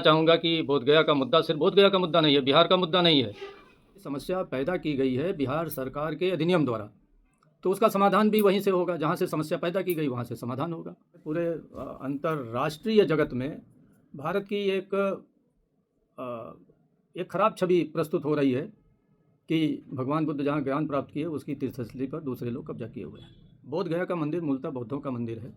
चाहूँगा कि बोधगया का मुद्दा सिर्फ बोधगया का मुद्दा नहीं है, बिहार का मुद्दा नहीं है। समस्या पैदा की गई है बिहार सरकार के अधिनियम द्वारा, तो उसका समाधान भी वहीं से होगा, जहाँ से समस्या पैदा की गई वहाँ से समाधान होगा। पूरे अंतर्राष्ट्रीय जगत में भारत की एक खराब छवि प्रस्तुत हो रही है कि भगवान बुद्ध जहाँ ज्ञान प्राप्त किए उसकी तीर्थस्थली पर दूसरे लोग कब्जा किए हुए हैं। बोधगया का मंदिर मूलतः बौद्धों का मंदिर है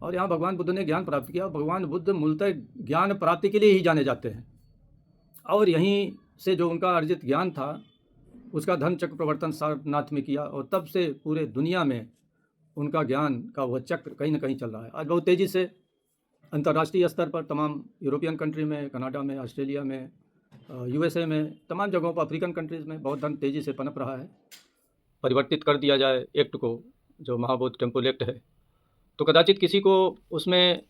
और यहाँ भगवान बुद्ध ने ज्ञान प्राप्त किया। भगवान बुद्ध मूलतः ज्ञान प्राप्ति के लिए ही जाने जाते हैं और यहीं से जो उनका अर्जित ज्ञान था उसका धर्म चक्र प्रवर्तन सारनाथ में किया और तब से पूरे दुनिया में उनका ज्ञान का वह चक्र कहीं ना कहीं चल रहा है। आज बहुत तेज़ी से अंतर्राष्ट्रीय स्तर पर तमाम यूरोपियन कंट्री में, कनाडा में, ऑस्ट्रेलिया में, यूएसए में, तमाम जगहों पर, अफ्रीकन कंट्रीज़ में बौद्ध धर्म तेज़ी से पनप रहा है। परिवर्तित कर दिया जाए एक्ट को, जो महाबोधि टेम्पल एक्ट है, तो कदाचित किसी को उसमें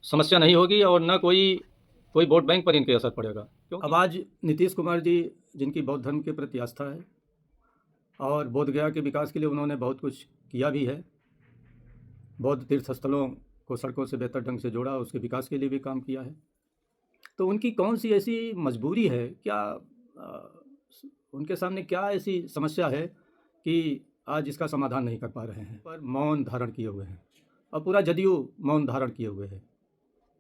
समस्या नहीं होगी और न कोई वोट बैंक पर इनके असर पड़ेगा। अब आज नीतीश कुमार जी, जिनकी बौद्ध धर्म के प्रति आस्था है और बोधगया के विकास के लिए उन्होंने बहुत कुछ किया भी है, बौद्ध तीर्थ स्थलों को सड़कों से बेहतर ढंग से जोड़ा, उसके विकास के लिए भी काम किया है, तो उनकी कौन सी ऐसी मजबूरी है, क्या उनके सामने क्या ऐसी समस्या है कि आज इसका समाधान नहीं कर पा रहे हैं। पर मौन धारण किए हुए हैं और पूरा जदयू मौन धारण किए हुए है।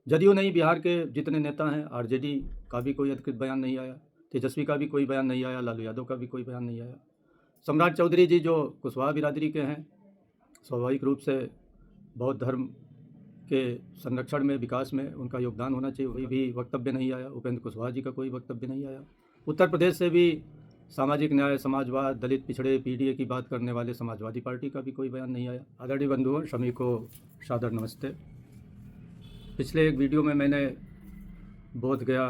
जदयू नहीं, बिहार के जितने नेता हैं, आरजेडी का भी कोई अधिकृत बयान नहीं आया, तेजस्वी का भी कोई बयान नहीं आया, लालू यादव का भी कोई बयान नहीं आया। सम्राट चौधरी जी जो कुशवाहा बिरादरी के हैं, स्वाभाविक रूप से बौद्ध धर्म के संरक्षण में, विकास में उनका योगदान होना चाहिए, वही भी वक्तव्य नहीं आया। उपेंद्र कुशवाहा जी का कोई वक्तव्य नहीं आया। उत्तर प्रदेश से भी सामाजिक न्याय, समाजवाद, दलित, पिछड़े, पीडीए की बात करने वाले समाजवादी पार्टी का भी कोई बयान नहीं आया। आदरणीय बंधुओं, सभी को सादर नमस्ते। पिछले एक वीडियो में मैंने बोधगया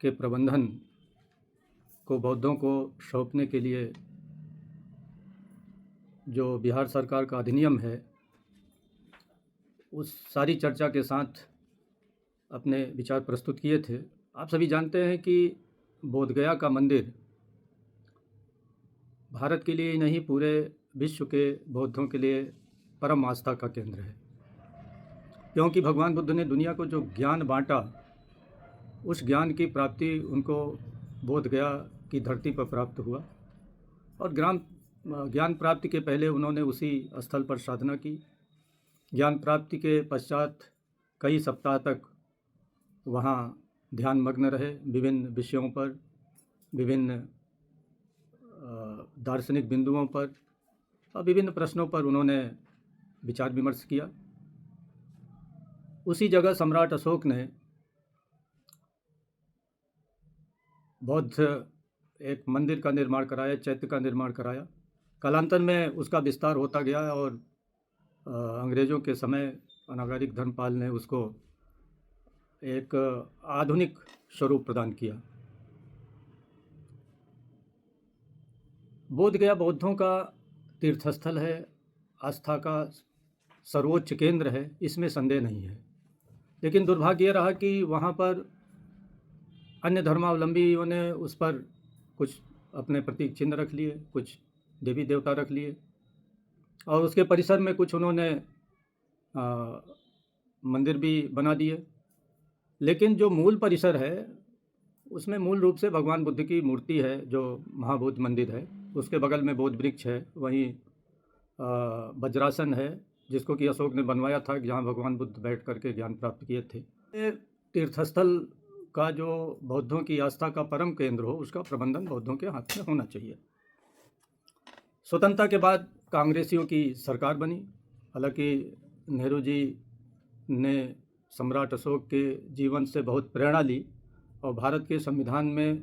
के प्रबंधन को बौद्धों को सौंपने के लिए जो बिहार सरकार का अधिनियम है, उस सारी चर्चा के साथ अपने विचार प्रस्तुत किए थे। आप सभी जानते हैं कि बोधगया का मंदिर भारत के लिए ही नहीं, पूरे विश्व के बौद्धों के लिए परम आस्था का केंद्र है, क्योंकि भगवान बुद्ध ने दुनिया को जो ज्ञान बांटा, उस ज्ञान की प्राप्ति उनको बोधगया की धरती पर प्राप्त हुआ और ज्ञान प्राप्ति के पहले उन्होंने उसी स्थल पर साधना की। ज्ञान प्राप्ति के पश्चात कई सप्ताह तक वहाँ ध्यान मग्न रहे, विभिन्न विषयों पर, विभिन्न दार्शनिक बिंदुओं पर और विभिन्न प्रश्नों पर उन्होंने विचार विमर्श किया। उसी जगह सम्राट अशोक ने बौद्ध एक मंदिर का निर्माण कराया, चैत्य का निर्माण कराया। कालांतर में उसका विस्तार होता गया और अंग्रेज़ों के समय अनागरिक धर्मपाल ने उसको एक आधुनिक स्वरूप प्रदान किया। बोधगया बौद्धों का तीर्थस्थल है, आस्था का सर्वोच्च केंद्र है, इसमें संदेह नहीं है। लेकिन दुर्भाग्य ये रहा कि वहाँ पर अन्य धर्मावलंबियों ने उस पर कुछ अपने प्रतीक चिन्ह रख लिए, कुछ देवी देवता रख लिए और उसके परिसर में कुछ उन्होंने मंदिर भी बना दिए। लेकिन जो मूल परिसर है उसमें मूल रूप से भगवान बुद्ध की मूर्ति है, जो महाबोधि मंदिर है, उसके बगल में बोधि वृक्ष है, वहीं वज्रासन है जिसको कि अशोक ने बनवाया था, जहाँ भगवान बुद्ध बैठ करके ज्ञान प्राप्त किए थे। तीर्थस्थल का जो बौद्धों की आस्था का परम केंद्र हो, उसका प्रबंधन बौद्धों के हाथ में होना चाहिए। स्वतंत्रता के बाद कांग्रेसियों की सरकार बनी। हालांकि नेहरू जी ने सम्राट अशोक के जीवन से बहुत प्रेरणा ली और भारत के संविधान में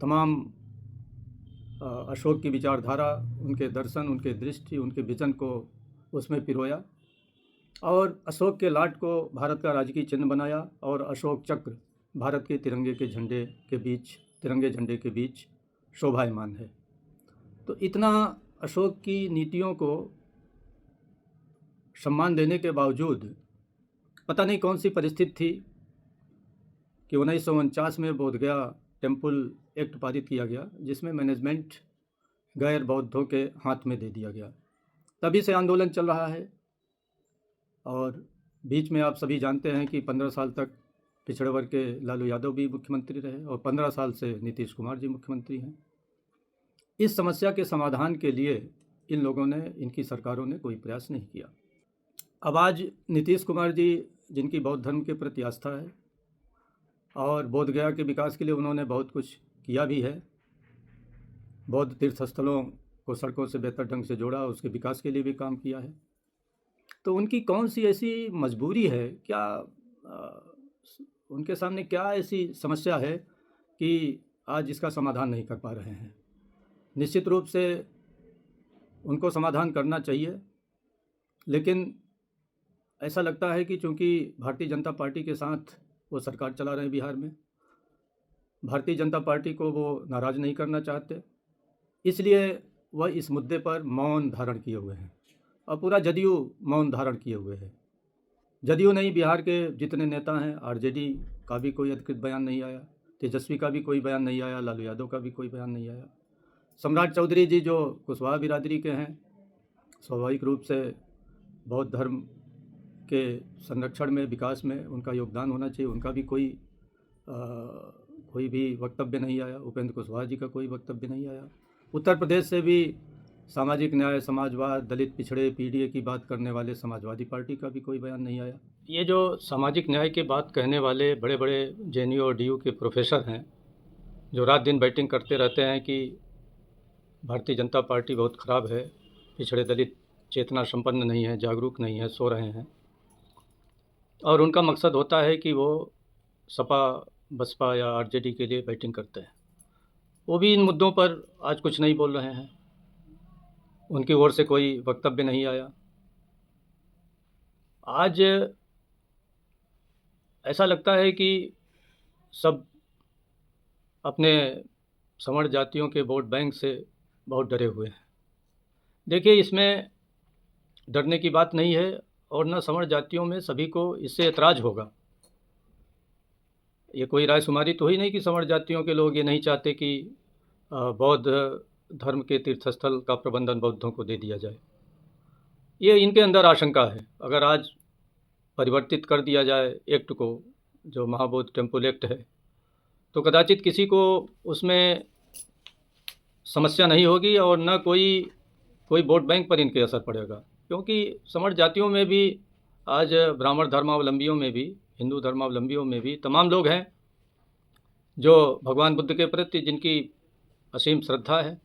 तमाम अशोक की विचारधारा, उनके दर्शन, उनके दृष्टि, उनके विजन को उसमें पिरोया और अशोक के लाट को भारत का राजकीय चिन्ह बनाया और अशोक चक्र भारत के तिरंगे झंडे के बीच शोभायमान है। तो इतना अशोक की नीतियों को सम्मान देने के बावजूद पता नहीं कौन सी परिस्थिति थी कि 1949 में बोधगया टेम्पल एक्ट पारित किया गया, जिसमें मैनेजमेंट गैर बौद्धों के हाथ में दे दिया गया। तभी से आंदोलन चल रहा है और बीच में आप सभी जानते हैं कि 15 साल तक पिछड़े वर्ग के लालू यादव भी मुख्यमंत्री रहे और 15 साल से नीतीश कुमार जी मुख्यमंत्री हैं। इस समस्या के समाधान के लिए इन लोगों ने, इनकी सरकारों ने कोई प्रयास नहीं किया। अब आज नीतीश कुमार जी, जिनकी बौद्ध धर्म के प्रति आस्था है और बोध गया के विकास के लिए उन्होंने बहुत कुछ किया भी है, बौद्ध तीर्थ स्थलों को सड़कों से बेहतर ढंग से जोड़ा, उसके विकास के लिए भी काम किया है, तो उनकी कौन सी ऐसी मजबूरी है, क्या उनके सामने क्या ऐसी समस्या है कि आज इसका समाधान नहीं कर पा रहे हैं। निश्चित रूप से उनको समाधान करना चाहिए, लेकिन ऐसा लगता है कि चूंकि भारतीय जनता पार्टी के साथ वो सरकार चला रहे हैं बिहार में, भारतीय जनता पार्टी को वो नाराज़ नहीं करना चाहते, इसलिए वह इस मुद्दे पर मौन धारण किए हुए हैं और पूरा जदयू मौन धारण किए हुए है। जदयू नहीं, बिहार के जितने नेता हैं, आरजेडी का भी कोई अधिकृत बयान नहीं आया, तेजस्वी का भी कोई बयान नहीं आया, लालू यादव का भी कोई बयान नहीं आया। सम्राट चौधरी जी जो कुशवाहा बिरादरी के हैं, स्वाभाविक रूप से बौद्ध धर्म के संरक्षण में, विकास में उनका योगदान होना चाहिए, उनका भी कोई भी वक्तव्य नहीं आया। उपेंद्र कुशवाहा जी का कोई वक्तव्य नहीं आया। उत्तर प्रदेश से भी सामाजिक न्याय, समाजवाद, दलित, पिछड़े, पीडीए की बात करने वाले समाजवादी पार्टी का भी कोई बयान नहीं आया। ये जो सामाजिक न्याय की बात कहने वाले बड़े बड़े जेएनयू और डीयू के प्रोफेसर हैं, जो रात दिन बैटिंग करते रहते हैं कि भारतीय जनता पार्टी बहुत ख़राब है, पिछड़े दलित चेतना संपन्न नहीं है, जागरूक नहीं है, सो रहे हैं, और उनका मकसद होता है कि वो सपा, बसपा या आरजेडी के लिए बैटिंग करते हैं, वो भी इन मुद्दों पर आज कुछ नहीं बोल रहे हैं। उनकी ओर से कोई वक्तव्य नहीं आया। आज ऐसा लगता है कि सब अपने सवर्ण जातियों के वोट बैंक से बहुत डरे हुए हैं। देखिए, इसमें डरने की बात नहीं है, और न सवर्ण जातियों में सभी को इससे एतराज़ होगा। ये कोई रायशुमारी तो ही नहीं कि सवर्ण जातियों के लोग ये नहीं चाहते कि बौद्ध धर्म के तीर्थस्थल का प्रबंधन बौद्धों को दे दिया जाए। ये इनके अंदर आशंका है। अगर आज परिवर्तित कर दिया जाए एक्ट को, जो महाबोधि टेम्पल एक्ट है, तो कदाचित किसी को उसमें समस्या नहीं होगी और न कोई वोट बैंक पर इनके असर पड़ेगा, क्योंकि सवर्ण जातियों में भी, आज ब्राह्मण धर्मावलंबियों में भी, हिंदू धर्मावलंबियों में भी तमाम लोग हैं जो भगवान बुद्ध के प्रति जिनकी असीम श्रद्धा है,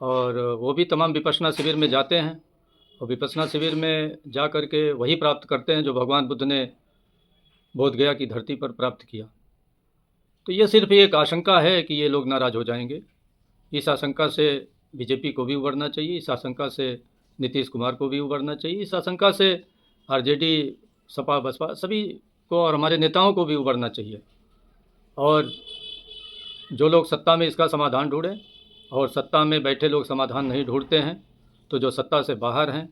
और वो भी तमाम विपश्यना शिविर में जाते हैं और विपश्यना शिविर में जा कर के वही प्राप्त करते हैं जो भगवान बुद्ध ने बोध गया की धरती पर प्राप्त किया। तो ये सिर्फ एक आशंका है कि ये लोग नाराज़ हो जाएंगे। इस आशंका से बीजेपी को भी उबरना चाहिए, इस आशंका से नीतीश कुमार को भी उबरना चाहिए, इस आशंका से आरजेडी, सपा, बसपा सभी को और हमारे नेताओं को भी उबरना चाहिए। और जो लोग सत्ता में इसका समाधान ढूंढें, और सत्ता में बैठे लोग समाधान नहीं ढूंढते हैं, तो जो सत्ता से बाहर हैं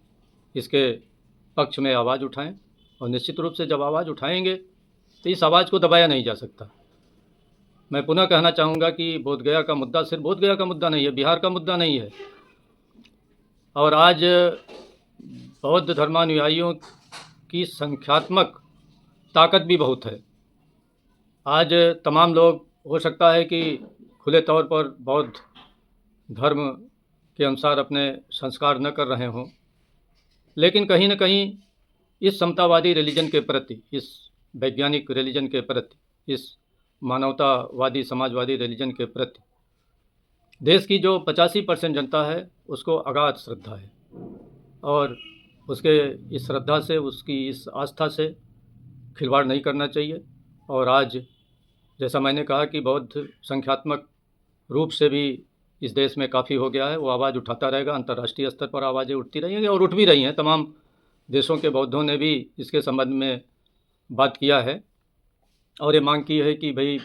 इसके पक्ष में आवाज़ उठाएं, और निश्चित रूप से जब आवाज़ उठाएंगे तो इस आवाज़ को दबाया नहीं जा सकता। मैं पुनः कहना चाहूँगा कि बोध गया का मुद्दा सिर्फ बोध गया का मुद्दा नहीं है, बिहार का मुद्दा नहीं है, और आज बौद्ध धर्मानुयायियों की संख्यात्मक ताकत भी बहुत है। आज तमाम लोग, हो सकता है कि खुले तौर पर बौद्ध धर्म के अनुसार अपने संस्कार न कर रहे हों, लेकिन कहीं न कहीं इस समतावादी रिलीजन के प्रति, इस वैज्ञानिक रिलीजन के प्रति, इस मानवतावादी समाजवादी रिलीजन के प्रति देश की जो 85% जनता है उसको अगाध श्रद्धा है, और उसके इस श्रद्धा से, उसकी इस आस्था से खिलवाड़ नहीं करना चाहिए। और आज जैसा मैंने कहा कि बौद्ध संख्यात्मक रूप से भी इस देश में काफ़ी हो गया है, वो आवाज़ उठाता रहेगा। अंतर्राष्ट्रीय स्तर पर आवाज़ें उठती रहेंगी और उठ भी रही हैं। तमाम देशों के बौद्धों ने भी इसके संबंध में बात किया है और ये मांग की है कि भाई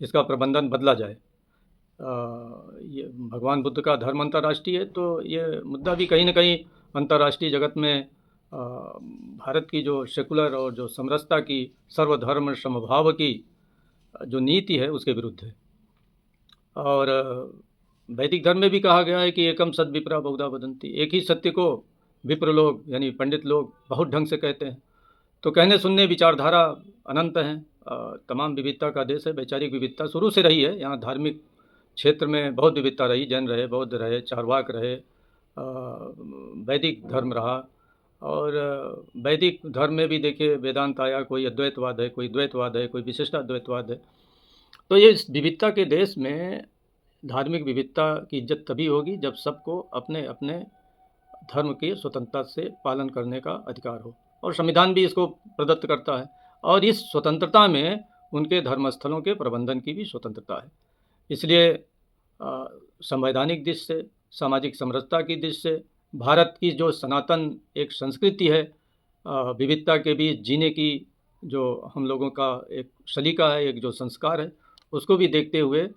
इसका प्रबंधन बदला जाए। ये भगवान बुद्ध का धर्म अंतर्राष्ट्रीय है, तो ये मुद्दा भी कहीं ना कहीं अंतर्राष्ट्रीय जगत में भारत की जो सेकुलर और जो समरसता की, सर्वधर्म समभाव की जो नीति है उसके विरुद्ध है। और वैदिक धर्म में भी कहा गया है कि एकम सद विप्रा बहुधा वदन्ति, एक ही सत्य को विप्र लोग यानी पंडित लोग बहुत ढंग से कहते हैं। तो कहने सुनने विचारधारा अनंत हैं। तमाम विविधता का देश है, वैचारिक विविधता शुरू से रही है। यहाँ धार्मिक क्षेत्र में बहुत विविधता रही, जैन रहे, बौद्ध रहे, चारवाक रहे, वैदिक धर्म रहा। और वैदिक धर्म में भी देखिए वेदांत आया, कोई अद्वैतवाद है, कोई द्वैतवाद है, कोई विशिष्टाद्वैतवाद है। तो ये इस विविधता के देश में धार्मिक विविधता की इज्जत तभी होगी जब सबको अपने अपने धर्म के स्वतंत्रता से पालन करने का अधिकार हो, और संविधान भी इसको प्रदत्त करता है। और इस स्वतंत्रता में उनके धर्मस्थलों के प्रबंधन की भी स्वतंत्रता है। इसलिए संवैधानिक दृष्टि से, सामाजिक समरसता की दृष्टि से भारत की जो सनातन एक संस्कृति है, विविधता के बीच जीने की जो हम लोगों का एक सलीका है, एक जो संस्कार है, उसको भी देखते हुए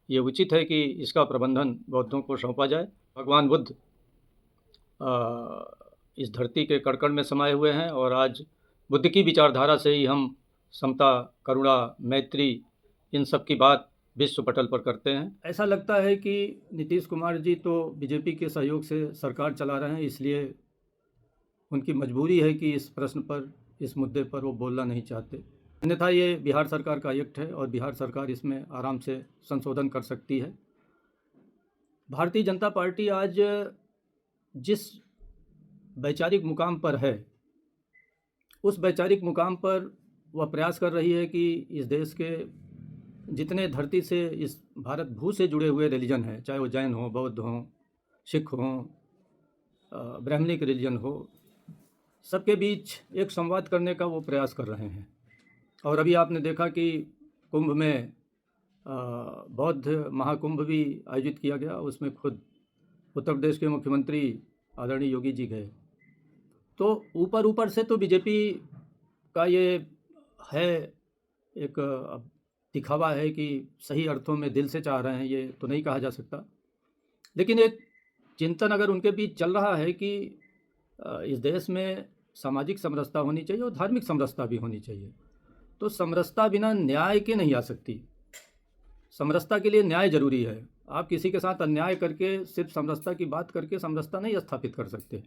ये उचित है कि इसका प्रबंधन बौद्धों को सौंपा जाए। भगवान बुद्ध इस धरती के कण-कण में समाये हुए हैं, और आज बुद्ध की विचारधारा से ही हम समता, करुणा, मैत्री, इन सब की बात विश्व पटल पर करते हैं। ऐसा लगता है कि नीतीश कुमार जी तो बीजेपी के सहयोग से सरकार चला रहे हैं, इसलिए उनकी मजबूरी है कि इस प्रश्न पर, इस मुद्दे पर वो बोलना नहीं चाहते। अन्यथा ये बिहार सरकार का एक्ट है और बिहार सरकार इसमें आराम से संशोधन कर सकती है। भारतीय जनता पार्टी आज जिस वैचारिक मुकाम पर है, उस वैचारिक मुकाम पर वह प्रयास कर रही है कि इस देश के जितने धरती से, इस भारत भू से जुड़े हुए रिलीजन हैं, चाहे वो जैन हो, बौद्ध हों, सिख हों, ब्राह्मणिक रिलीजन हो, सबके बीच एक संवाद करने का वो प्रयास कर रहे हैं। और अभी आपने देखा कि कुंभ में बौद्ध महाकुंभ भी आयोजित किया गया, उसमें खुद उत्तर प्रदेश के मुख्यमंत्री आदरणीय योगी जी गए। तो ऊपर ऊपर से तो बीजेपी का ये है, एक दिखावा है कि सही अर्थों में दिल से चाह रहे हैं, ये तो नहीं कहा जा सकता। लेकिन एक चिंतन अगर उनके बीच चल रहा है कि इस देश में सामाजिक समरसता होनी चाहिए और धार्मिक समरसता भी होनी चाहिए। तो समरसता बिना न्याय के नहीं आ सकती। समरसता के लिए न्याय जरूरी है। आप किसी के साथ अन्याय करके सिर्फ समरसता की बात करके समरसता नहीं स्थापित कर सकते।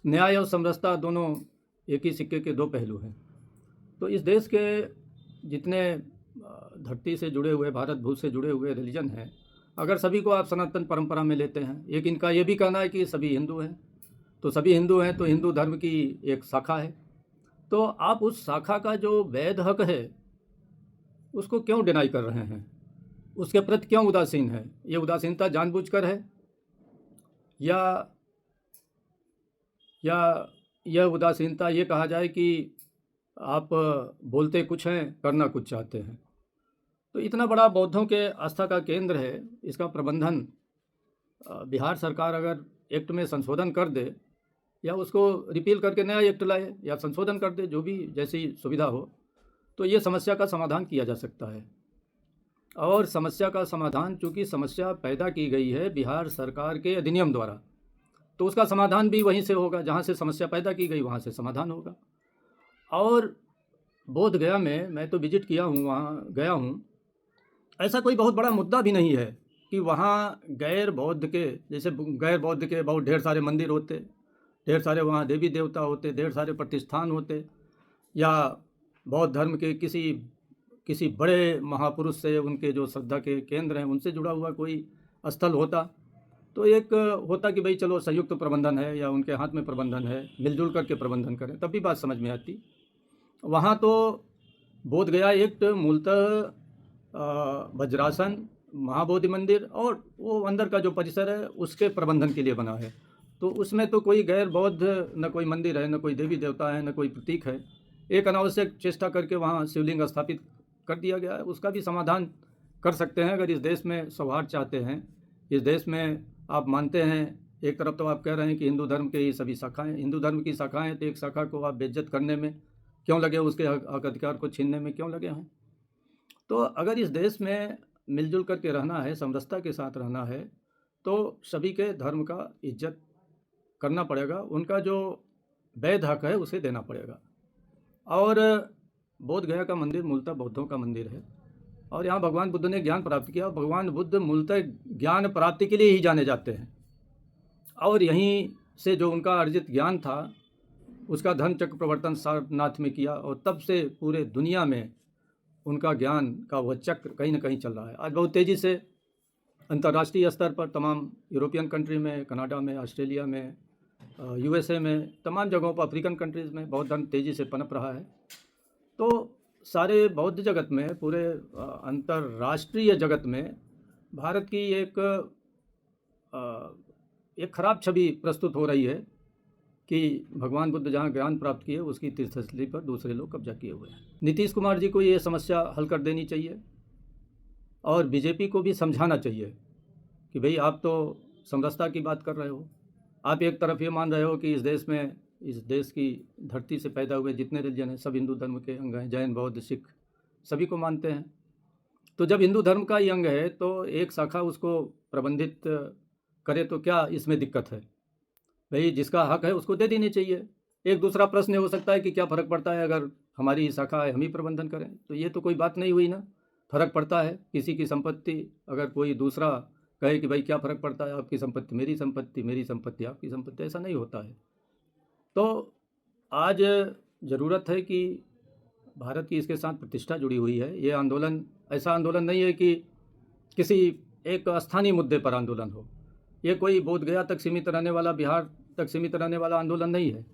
न्याय और समरसता दोनों एक ही सिक्के के दो पहलू हैं। तो इस देश के जितने धरती से जुड़े हुए, भारत भू से जुड़े हुए रिलीजन हैं, अगर सभी को आप सनातन परंपरा में लेते हैं, एक इनका ये भी कहना है कि सभी हिंदू हैं, तो सभी हिंदू हैं तो हिंदू धर्म की एक शाखा है, तो आप उस शाखा का जो वैध हक है उसको क्यों डिनाई कर रहे हैं, उसके प्रति क्यों उदासीन है? ये उदासीनता जानबूझकर है या यह उदासीनता ये कहा जाए कि आप बोलते कुछ हैं, करना कुछ चाहते हैं? तो इतना बड़ा बौद्धों के आस्था का केंद्र है, इसका प्रबंधन बिहार सरकार अगर एक्ट में संशोधन कर दे या उसको रिपील करके नया एक्ट लाए या संशोधन कर दे, जो भी जैसी सुविधा हो, तो ये समस्या का समाधान किया जा सकता है। और समस्या का समाधान, चूँकि समस्या पैदा की गई है बिहार सरकार के अधिनियम द्वारा, तो उसका समाधान भी वहीं से होगा, जहाँ से समस्या पैदा की गई वहाँ से समाधान होगा। और बोध गया में मैं तो विजिट किया हूँ, वहाँ गया हूँ, ऐसा कोई बहुत बड़ा मुद्दा भी नहीं है कि वहाँ गैर बौद्ध के, जैसे गैर बौद्ध के बहुत ढेर सारे मंदिर होते, ढेर सारे वहाँ देवी देवता होते, ढेर सारे प्रतिष्ठान होते, या बौद्ध धर्म के किसी बड़े महापुरुष से, उनके जो श्रद्धा के केंद्र हैं उनसे जुड़ा हुआ कोई स्थल होता, तो एक होता कि भाई चलो संयुक्त प्रबंधन है या उनके हाथ में प्रबंधन है, मिलजुल करके प्रबंधन करें, तब भी बात समझ में आती। वहाँ तो बोध गया एक्ट मूलतः वज्रासन, महाबोधि मंदिर और वो अंदर का जो परिसर है उसके प्रबंधन के लिए बना है। तो उसमें तो कोई गैर बौद्ध न कोई मंदिर है, न कोई देवी देवता है, न कोई प्रतीक है। एक अनावश्यक चेष्टा करके वहाँ शिवलिंग स्थापित कर दिया गया है। उसका भी समाधान कर सकते हैं अगर इस देश में सौहार्द चाहते हैं। इस देश में आप मानते हैं, एक तरफ तो आप कह रहे हैं कि हिंदू धर्म के ही सभी शाखाएँ, हिंदू धर्म की शाखाएँ, तो एक शाखा को आप बेइज्जत करने में क्यों लगे, उसके हक अधिकार को छीनने में क्यों लगे हैं? तो अगर इस देश में मिलजुल करके रहना है, समरसता के साथ रहना है, तो सभी के धर्म का इज्जत करना पड़ेगा, उनका जो वैध हक है उसे देना पड़ेगा। और बोध गया का मंदिर मूलतः बौद्धों का मंदिर है और यहाँ भगवान बुद्ध ने ज्ञान प्राप्त किया। भगवान बुद्ध मूलतः ज्ञान प्राप्ति के लिए ही जाने जाते हैं और यहीं से जो उनका अर्जित ज्ञान था उसका धर्म चक्र प्रवर्तन सारनाथ में किया और तब से पूरे दुनिया में उनका ज्ञान का वह चक्र कहीं ना कहीं चल रहा है। आज बहुत तेज़ी से अंतर्राष्ट्रीय स्तर पर तमाम यूरोपियन कंट्री में, कनाडा में, ऑस्ट्रेलिया में, यूएसए में, तमाम जगहों पर, अफ्रीकन कंट्रीज़ में बौद्ध धर्म तेज़ी से पनप रहा है। तो सारे बौद्ध जगत में, पूरे अंतर्राष्ट्रीय जगत में भारत की एक खराब छवि प्रस्तुत हो रही है कि भगवान बुद्ध जहाँ ज्ञान प्राप्त किए उसकी तीर्थस्थली पर दूसरे लोग कब्जा किए हुए हैं। नीतीश कुमार जी को ये समस्या हल कर देनी चाहिए और बीजेपी को भी समझाना चाहिए कि भाई आप तो समरसता की बात कर रहे हो, आप एक तरफ ये मान रहे हो कि इस देश की धरती से पैदा हुए जितने रिलीजन हैं सब हिंदू धर्म के अंग हैं, जैन, बौद्ध, सिख सभी को मानते हैं। तो जब हिंदू धर्म का ही अंग है तो एक शाखा उसको प्रबंधित करे तो क्या इसमें दिक्कत है? भाई जिसका हक है उसको दे देनी चाहिए। एक दूसरा प्रश्न हो सकता है कि क्या फ़र्क पड़ता है अगर हमारी ही शाखा है, हम ही प्रबंधन करें, तो ये तो कोई बात नहीं हुई ना। फ़र्क पड़ता है। किसी की संपत्ति अगर कोई दूसरा कहे कि भाई क्या फ़र्क पड़ता है, आपकी संपत्ति मेरी संपत्ति आपकी संपत्ति, ऐसा नहीं होता है। तो आज ज़रूरत है कि भारत की इसके साथ प्रतिष्ठा जुड़ी हुई है। ये आंदोलन ऐसा आंदोलन नहीं है कि किसी एक स्थानीय मुद्दे पर आंदोलन हो। ये कोई बोध गया तक सीमित रहने वाला, बिहार तक सीमित रहने वाला आंदोलन नहीं है।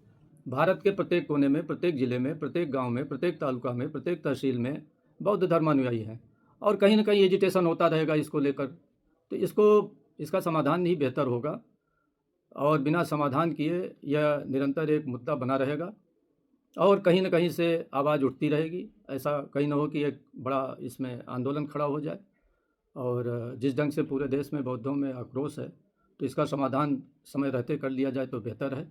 भारत के प्रत्येक कोने में, प्रत्येक ज़िले में, प्रत्येक गांव में, प्रत्येक तालुका में, प्रत्येक तहसील में बौद्ध धर्मानुयायी हैं और कहीं ना कहीं एजिटेशन होता रहेगा इसको लेकर। तो इसका समाधान नहीं बेहतर होगा और बिना समाधान किए यह निरंतर एक मुद्दा बना रहेगा और कहीं ना कहीं से आवाज़ उठती रहेगी। ऐसा कहीं ना हो कि एक बड़ा इसमें आंदोलन खड़ा हो जाए। और जिस ढंग से पूरे देश में बौद्धों में आक्रोश है तो इसका समाधान समय रहते कर लिया जाए तो बेहतर है।